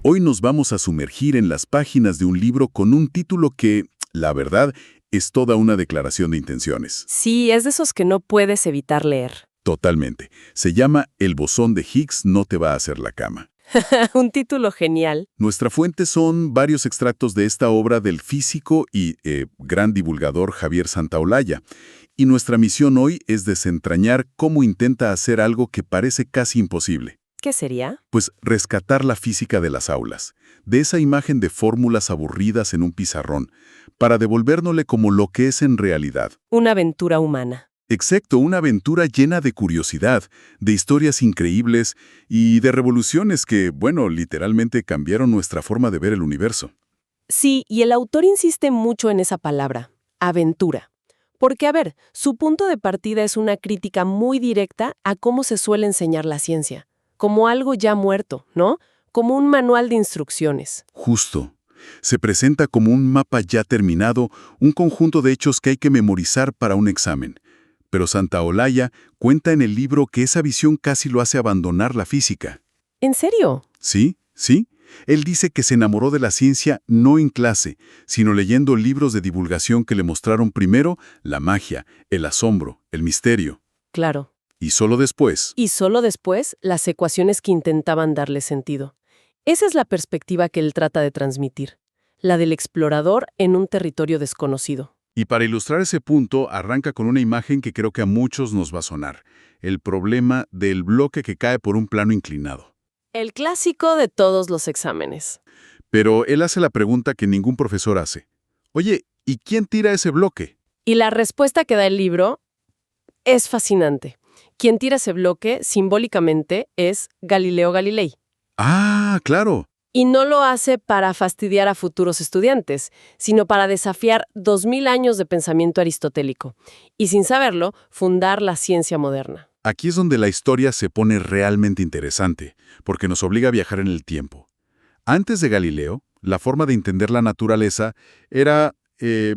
Hoy nos vamos a sumergir en las páginas de un libro con un título que, la verdad, es toda una declaración de intenciones. Sí, es de esos que no puedes evitar leer. Totalmente. Se llama El bosón de Higgs no te va a hacer la cama. Un título genial. Nuestra fuente son varios extractos de esta obra del físico y gran divulgador Javier Santaolalla. Y nuestra misión hoy es desentrañar cómo intenta hacer algo que parece casi imposible. ¿Qué sería? Pues rescatar la física de las aulas, de esa imagen de fórmulas aburridas en un pizarrón, para devolvérnosle como lo que es en realidad. Una aventura humana. Exacto, una aventura llena de curiosidad, de historias increíbles y de revoluciones que, bueno, literalmente cambiaron nuestra forma de ver el universo. Sí, y el autor insiste mucho en esa palabra, aventura. Porque, a ver, su punto de partida es una crítica muy directa a cómo se suele enseñar la ciencia, como algo ya muerto, ¿no? Como un manual de instrucciones. Justo. Se presenta como un mapa ya terminado, un conjunto de hechos que hay que memorizar para un examen. Pero Santaolalla cuenta en el libro que esa visión casi lo hace abandonar la física. ¿En serio? Sí, sí. Él dice que se enamoró de la ciencia no en clase, sino leyendo libros de divulgación que le mostraron primero la magia, el asombro, el misterio. Claro. Y solo después. Y solo después, las ecuaciones que intentaban darle sentido. Esa es la perspectiva que él trata de transmitir, la del explorador en un territorio desconocido. Y para ilustrar ese punto, arranca con una imagen que creo que a muchos nos va a sonar. El problema del bloque que cae por un plano inclinado. El clásico de todos los exámenes. Pero él hace la pregunta que ningún profesor hace. Oye, ¿y quién tira ese bloque? Y la respuesta que da el libro es fascinante. Quien tira ese bloque, simbólicamente, es Galileo Galilei. Ah, claro. Y no lo hace para fastidiar a futuros estudiantes, sino para desafiar 2000 años de pensamiento aristotélico. Y sin saberlo, fundar la ciencia moderna. Aquí es donde la historia se pone realmente interesante, porque nos obliga a viajar en el tiempo. Antes de Galileo, la forma de entender la naturaleza era,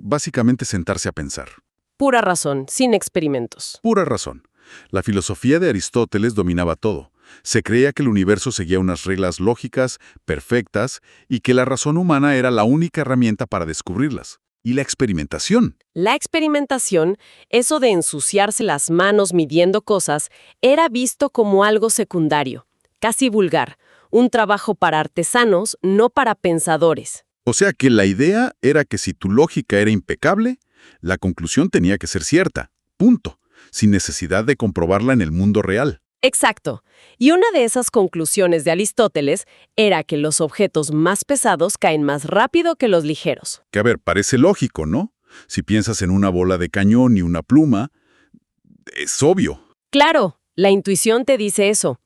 básicamente sentarse a pensar. Pura razón, sin experimentos. Pura razón. La filosofía de Aristóteles dominaba todo. Se creía que el universo seguía unas reglas lógicas, perfectas, y que la razón humana era la única herramienta para descubrirlas. Y la experimentación. La experimentación, eso de ensuciarse las manos midiendo cosas, era visto como algo secundario, casi vulgar, un trabajo para artesanos, no para pensadores. O sea que la idea era que si tu lógica era impecable, la conclusión tenía que ser cierta. Punto. Sin necesidad de comprobarla en el mundo real. Exacto. Y una de esas conclusiones de Aristóteles era que los objetos más pesados caen más rápido que los ligeros. Que a ver, parece lógico, ¿no? Si piensas en una bola de cañón y una pluma, es obvio. Claro, la intuición te dice eso.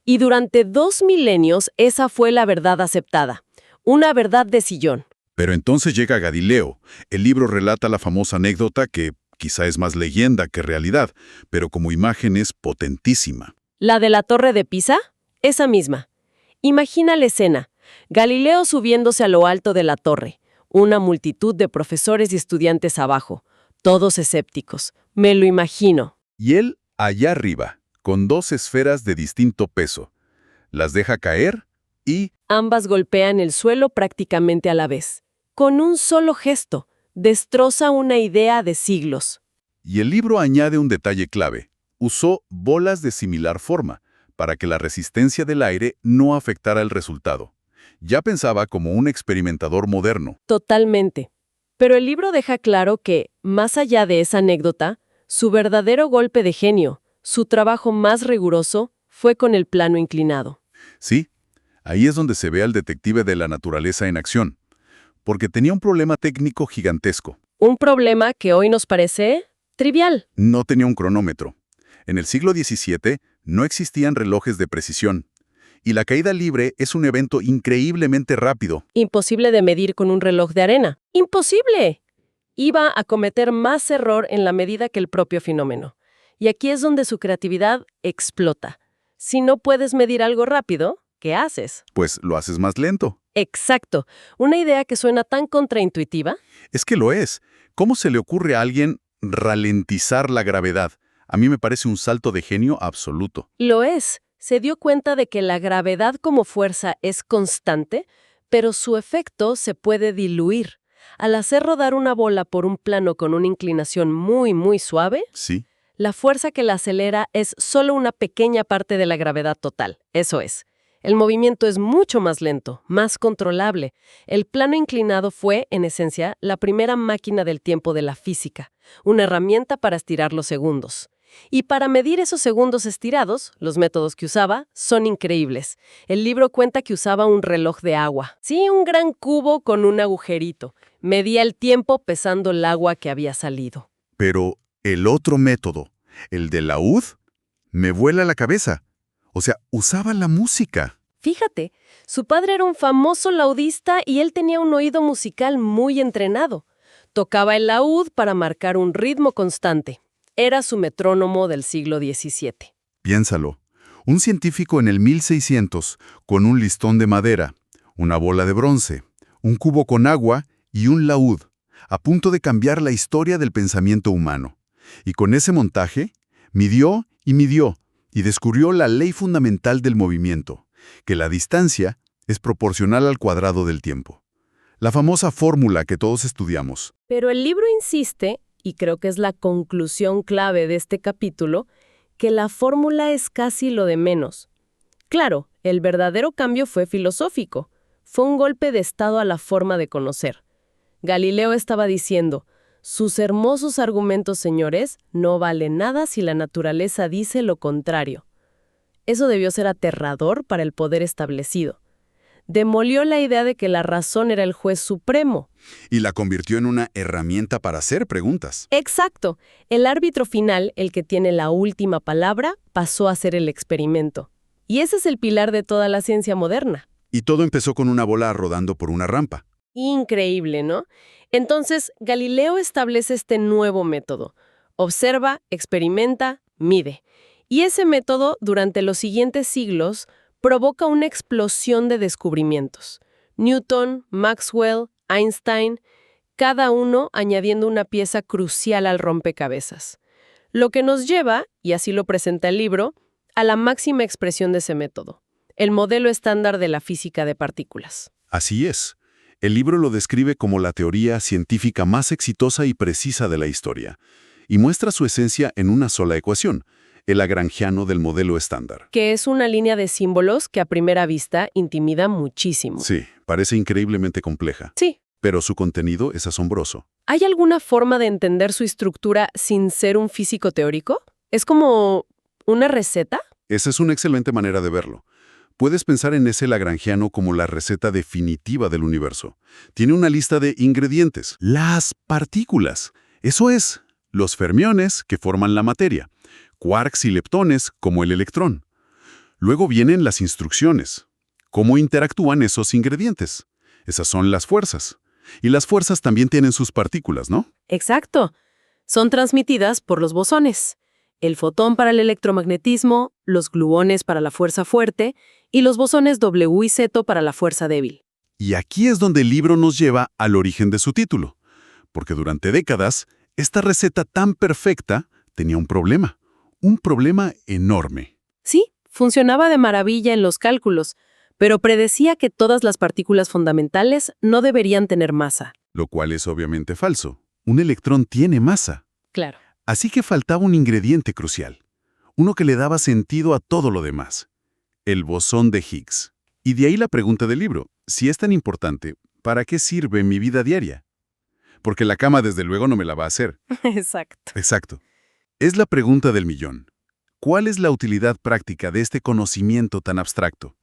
Y durante 2 milenios esa fue la verdad aceptada. Una verdad de sillón. Pero entonces llega Galileo. El libro relata la famosa anécdota que quizá es más leyenda que realidad, pero como imagen es potentísima. ¿La de la Torre de Pisa? Esa misma. Imagina la escena. Galileo subiéndose a lo alto de la torre. Una multitud de profesores y estudiantes abajo. Todos escépticos. Me lo imagino. Y él allá arriba, con 2 esferas de distinto peso. Las deja caer y... Ambas golpean el suelo prácticamente a la vez. Con un solo gesto, destroza una idea de siglos. Y el libro añade un detalle clave. Usó bolas de similar forma, para que la resistencia del aire no afectara el resultado. Ya pensaba como un experimentador moderno. Totalmente. Pero el libro deja claro que, más allá de esa anécdota, su verdadero golpe de genio, su trabajo más riguroso, fue con el plano inclinado. Sí, ahí es donde se ve al detective de la naturaleza en acción, porque tenía un problema técnico gigantesco. Un problema que hoy nos parece trivial. No tenía un cronómetro. En el siglo XVII no existían relojes de precisión. Y la caída libre es un evento increíblemente rápido. Imposible de medir con un reloj de arena. ¡Imposible! Iba a cometer más error en la medida que el propio fenómeno. Y aquí es donde su creatividad explota. Si no puedes medir algo rápido, ¿qué haces? Pues lo haces más lento. Exacto. Una idea que suena tan contraintuitiva. Es que lo es. ¿Cómo se le ocurre a alguien ralentizar la gravedad? A mí me parece un salto de genio absoluto. Lo es. Se dio cuenta de que la gravedad como fuerza es constante, pero su efecto se puede diluir. Al hacer rodar una bola por un plano con una inclinación muy, muy suave, Sí. la fuerza que la acelera es solo una pequeña parte de la gravedad total. Eso es. El movimiento es mucho más lento, más controlable. El plano inclinado fue, en esencia, la primera máquina del tiempo de la física, una herramienta para estirar los segundos. Y para medir esos segundos estirados, los métodos que usaba son increíbles. El libro cuenta que usaba un reloj de agua. Sí, un gran cubo con un agujerito. Medía el tiempo pesando el agua que había salido. Pero el otro método, el de laúd, me vuela la cabeza. O sea, usaba la música. Fíjate, su padre era un famoso laudista y él tenía un oído musical muy entrenado. Tocaba el laúd para marcar un ritmo constante. Era su metrónomo del siglo XVII. Piénsalo. Un científico en el 1600, con un listón de madera, una bola de bronce, un cubo con agua y un laúd, a punto de cambiar la historia del pensamiento humano. Y con ese montaje, midió y descubrió la ley fundamental del movimiento, que la distancia es proporcional al cuadrado del tiempo. La famosa fórmula que todos estudiamos. Pero el libro insiste, y creo que es la conclusión clave de este capítulo, que la fórmula es casi lo de menos. Claro, el verdadero cambio fue filosófico. Fue un golpe de estado a la forma de conocer. Galileo estaba diciendo, sus hermosos argumentos, señores, no valen nada si la naturaleza dice lo contrario. Eso debió ser aterrador para el poder establecido. Demolió la idea de que la razón era el juez supremo. Y la convirtió en una herramienta para hacer preguntas. Exacto. El árbitro final, el que tiene la última palabra, pasó a ser el experimento. Y ese es el pilar de toda la ciencia moderna. Y todo empezó con una bola rodando por una rampa. Increíble, ¿no? Entonces, Galileo establece este nuevo método. Observa, experimenta, mide. Y ese método, durante los siguientes siglos, provoca una explosión de descubrimientos. Newton, Maxwell, Einstein, cada uno añadiendo una pieza crucial al rompecabezas. Lo que nos lleva, y así lo presenta el libro, a la máxima expresión de ese método, el modelo estándar de la física de partículas. Así es. El libro lo describe como la teoría científica más exitosa y precisa de la historia, y muestra su esencia en una sola ecuación, el lagrangiano del modelo estándar. Que es una línea de símbolos que a primera vista intimida muchísimo. Sí, parece increíblemente compleja, Sí. pero su contenido es asombroso. ¿Hay alguna forma de entender su estructura sin ser un físico teórico? ¿Es como una receta? Esa es una excelente manera de verlo. Puedes pensar en ese lagrangiano como la receta definitiva del universo. Tiene una lista de ingredientes. Las partículas. Eso es, los fermiones que forman la materia. Quarks y leptones como el electrón. Luego vienen las instrucciones. ¿Cómo interactúan esos ingredientes? Esas son las fuerzas. Y las fuerzas también tienen sus partículas, ¿no? Exacto. Son transmitidas por los bosones. El fotón para el electromagnetismo, los gluones para la fuerza fuerte y los bosones W y Z para la fuerza débil. Y aquí es donde el libro nos lleva al origen de su título. Porque durante décadas, esta receta tan perfecta tenía un problema enorme. Sí, funcionaba de maravilla en los cálculos, pero predecía que todas las partículas fundamentales no deberían tener masa. Lo cual es obviamente falso. Un electrón tiene masa. Claro. Así que faltaba un ingrediente crucial, uno que le daba sentido a todo lo demás, el bosón de Higgs. Y de ahí la pregunta del libro, si es tan importante, ¿para qué sirve mi vida diaria? Porque la cama desde luego no me la va a hacer. Exacto. Exacto. Es la pregunta del millón. ¿Cuál es la utilidad práctica de este conocimiento tan abstracto?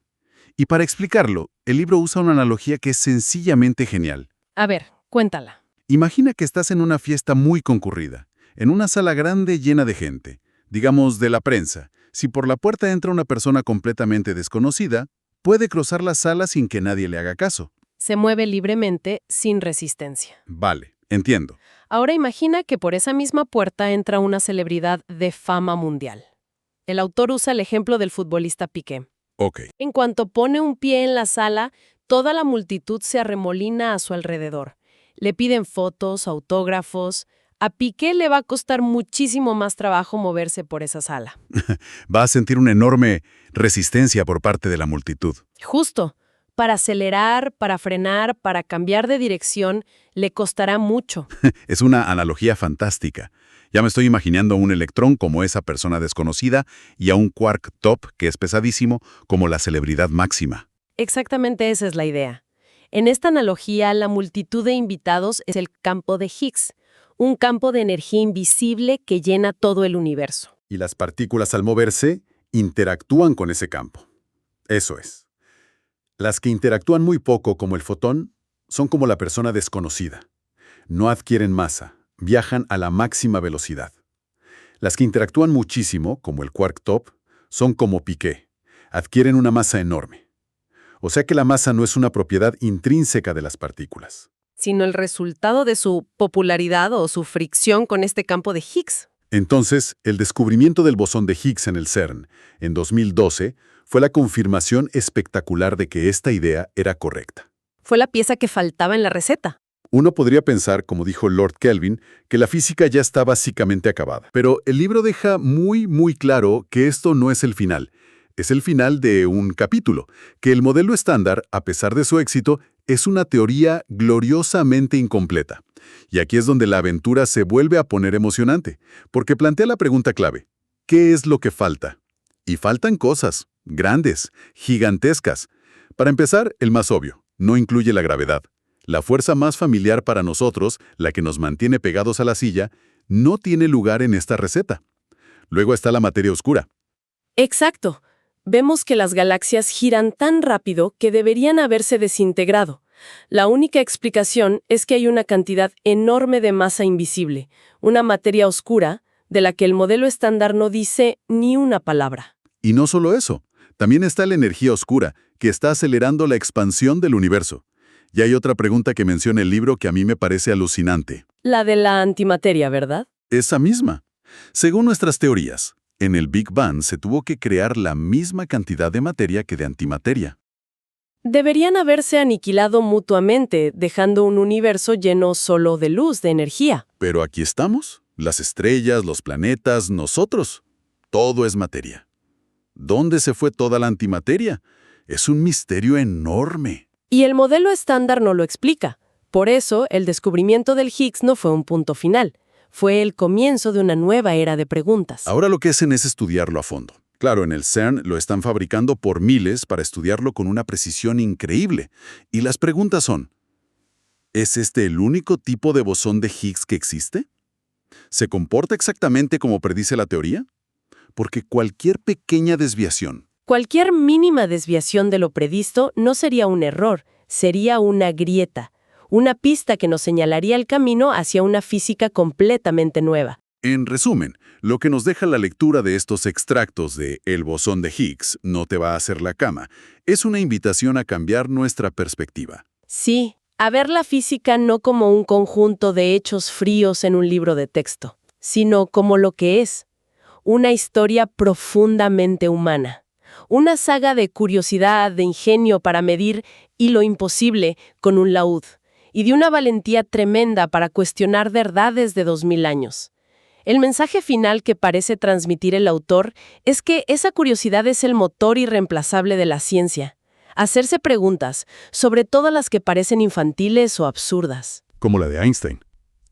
Y para explicarlo, el libro usa una analogía que es sencillamente genial. A ver, cuéntala. Imagina que estás en una fiesta muy concurrida, en una sala grande llena de gente, digamos de la prensa. Si por la puerta entra una persona completamente desconocida, puede cruzar la sala sin que nadie le haga caso. Se mueve libremente, sin resistencia. Vale, entiendo. Ahora imagina que por esa misma puerta entra una celebridad de fama mundial. El autor usa el ejemplo del futbolista Piqué. Ok. En cuanto pone un pie en la sala, toda la multitud se arremolina a su alrededor. Le piden fotos, autógrafos. A Piqué le va a costar muchísimo más trabajo moverse por esa sala. Va a sentir una enorme resistencia por parte de la multitud. Justo. Para acelerar, para frenar, para cambiar de dirección, le costará mucho. Es una analogía fantástica. Ya me estoy imaginando a un electrón como esa persona desconocida y a un quark top, que es pesadísimo, como la celebridad máxima. Exactamente esa es la idea. En esta analogía, la multitud de invitados es el campo de Higgs, un campo de energía invisible que llena todo el universo. Y las partículas al moverse interactúan con ese campo. Eso es. Las que interactúan muy poco, como el fotón, son como la persona desconocida. No adquieren masa, viajan a la máxima velocidad. Las que interactúan muchísimo, como el quark top, son como Piqué. Adquieren una masa enorme. O sea que la masa no es una propiedad intrínseca de las partículas, Sino el resultado de su popularidad o su fricción con este campo de Higgs. Entonces, el descubrimiento del bosón de Higgs en el CERN, en 2012, fue la confirmación espectacular de que esta idea era correcta. Fue la pieza que faltaba en la receta. Uno podría pensar, como dijo Lord Kelvin, que la física ya está básicamente acabada. Pero el libro deja muy claro que esto no es el final. Es el final de un capítulo, que el modelo estándar, a pesar de su éxito, es una teoría gloriosamente incompleta. Y aquí es donde la aventura se vuelve a poner emocionante, porque plantea la pregunta clave: ¿qué es lo que falta? Y faltan cosas, grandes, gigantescas. Para empezar, el más obvio, no incluye la gravedad. La fuerza más familiar para nosotros, la que nos mantiene pegados a la silla, no tiene lugar en esta receta. Luego está la materia oscura. Exacto. Vemos que las galaxias giran tan rápido que deberían haberse desintegrado. La única explicación es que hay una cantidad enorme de masa invisible, una materia oscura, de la que el modelo estándar no dice ni una palabra. Y no solo eso, también está la energía oscura, que está acelerando la expansión del universo. Y hay otra pregunta que menciona el libro que a mí me parece alucinante. La de la antimateria, ¿verdad? Esa misma. Según nuestras teorías, en el Big Bang se tuvo que crear la misma cantidad de materia que de antimateria. Deberían haberse aniquilado mutuamente, dejando un universo lleno solo de luz, de energía. Pero aquí estamos, las estrellas, los planetas, nosotros. Todo es materia. ¿Dónde se fue toda la antimateria? Es un misterio enorme. Y el modelo estándar no lo explica. Por eso, el descubrimiento del Higgs no fue un punto final. Fue el comienzo de una nueva era de preguntas. Ahora lo que hacen es estudiarlo a fondo. Claro, en el CERN lo están fabricando por miles para estudiarlo con una precisión increíble. Y las preguntas son: ¿es este el único tipo de bosón de Higgs que existe? ¿Se comporta exactamente como predice la teoría? Porque cualquier pequeña desviación, Cualquier mínima desviación de lo previsto no sería un error, sería una grieta, una pista que nos señalaría el camino hacia una física completamente nueva. en resumen, lo que nos deja la lectura de estos extractos de El bosón de Higgs no te va a hacer la cama, es una invitación a cambiar nuestra perspectiva. Sí, a ver la física no como un conjunto de hechos fríos en un libro de texto, sino como lo que es, una historia profundamente humana. Una saga de curiosidad, de ingenio para medir y lo imposible con un laúd, y de una valentía tremenda para cuestionar verdades de 2000 años. El mensaje final que parece transmitir el autor es que esa curiosidad es el motor irreemplazable de la ciencia. Hacerse preguntas, sobre todo las que parecen infantiles o absurdas. Como la de Einstein.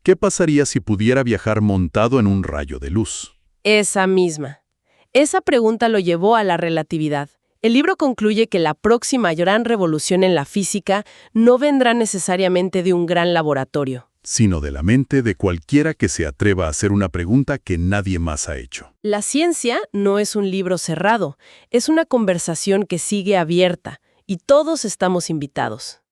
¿Qué pasaría si pudiera viajar montado en un rayo de luz? Esa misma. Esa pregunta lo llevó a la relatividad. El libro concluye que la próxima gran revolución en la física no vendrá necesariamente de un gran laboratorio. Sino de la mente de cualquiera que se atreva a hacer una pregunta que nadie más ha hecho. La ciencia no es un libro cerrado, es una conversación que sigue abierta, y todos estamos invitados.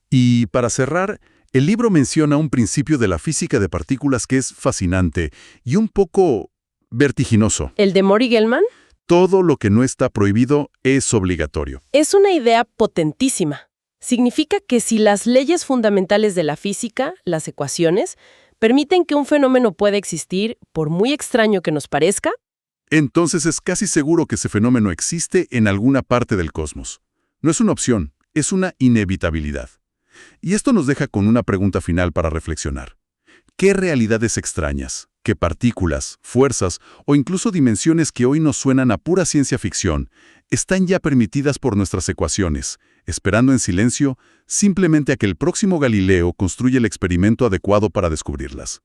Y para cerrar, el libro menciona un principio de la física de partículas que es fascinante y un poco vertiginoso. ¿El de Maury Gell-Mann? Todo lo que no está prohibido es obligatorio. Es una idea potentísima. Significa que si las leyes fundamentales de la física, las ecuaciones, permiten que un fenómeno pueda existir, por muy extraño que nos parezca, Entonces es casi seguro que ese fenómeno existe en alguna parte del cosmos. No es una opción, es una inevitabilidad. Y esto nos deja con una pregunta final para reflexionar. ¿Qué realidades extrañas, qué partículas, fuerzas o incluso dimensiones que hoy nos suenan a pura ciencia ficción están ya permitidas por nuestras ecuaciones, esperando en silencio simplemente a que el próximo Galileo construya el experimento adecuado para descubrirlas?